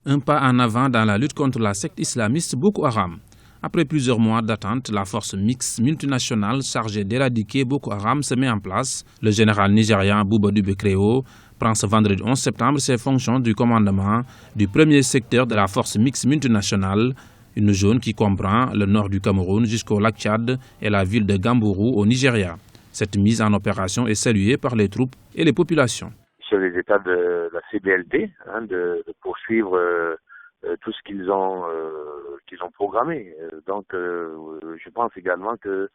Un pas en avant dans la lutte contre la secte islamiste Boko Haram. Après plusieurs mois d'attente, la force mixte multinationale chargée d'éradiquer Boko Haram se met en place. Le général nigérian Bouba Dubé-Créo prend ce vendredi 11 septembre ses fonctions du commandement du premier secteur de la force mixte multinationale, une zone qui comprend le nord du Cameroun jusqu'au lac Tchad et la ville de Gambourou au Nigeria. Cette mise en opération est saluée par les troupes et les populations. Sur les États de la CBLD, de poursuivre tout ce qu'ils ont programmé. Donc, je pense également que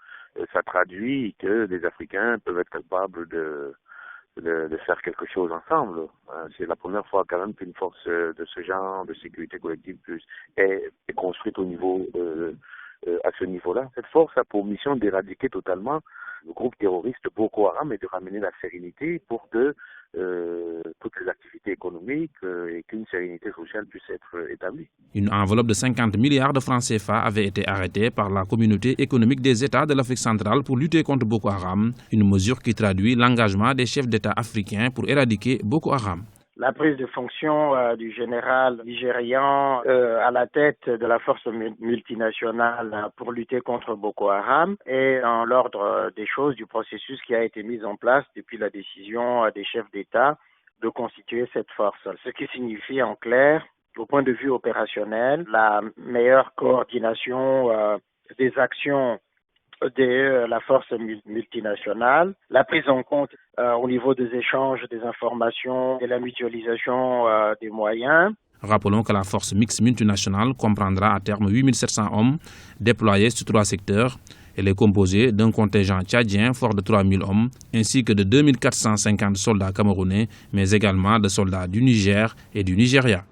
ça traduit que les Africains peuvent être capables de faire quelque chose ensemble. C'est la première fois quand même qu'une force de ce genre de sécurité collective est construite au niveau à ce niveau-là. Cette force a pour mission d'éradiquer totalement le groupe terroriste Boko Haram et de ramener la sérénité pour que toutes les activités économiques et qu'une sérénité sociale puisse être établie. Une enveloppe de 50 milliards de francs CFA avait été arrêtée par la communauté économique des États de l'Afrique centrale pour lutter contre Boko Haram, une mesure qui traduit l'engagement des chefs d'État africains pour éradiquer Boko Haram. La prise de fonction du général nigérian à la tête de la force multinationale pour lutter contre Boko Haram est dans l'ordre des choses du processus qui a été mis en place depuis la décision des chefs d'État de constituer cette force. Ce qui signifie en clair, au point de vue opérationnel, la meilleure coordination des actions de la force multinationale, la prise en compte au niveau des échanges des informations et la mutualisation des moyens. Rappelons que la force mixte multinationale comprendra à terme 8700 hommes déployés sur 3 secteurs. Elle est composée d'un contingent tchadien fort de 3000 hommes ainsi que de 2450 soldats camerounais, mais également de soldats du Niger et du Nigeria.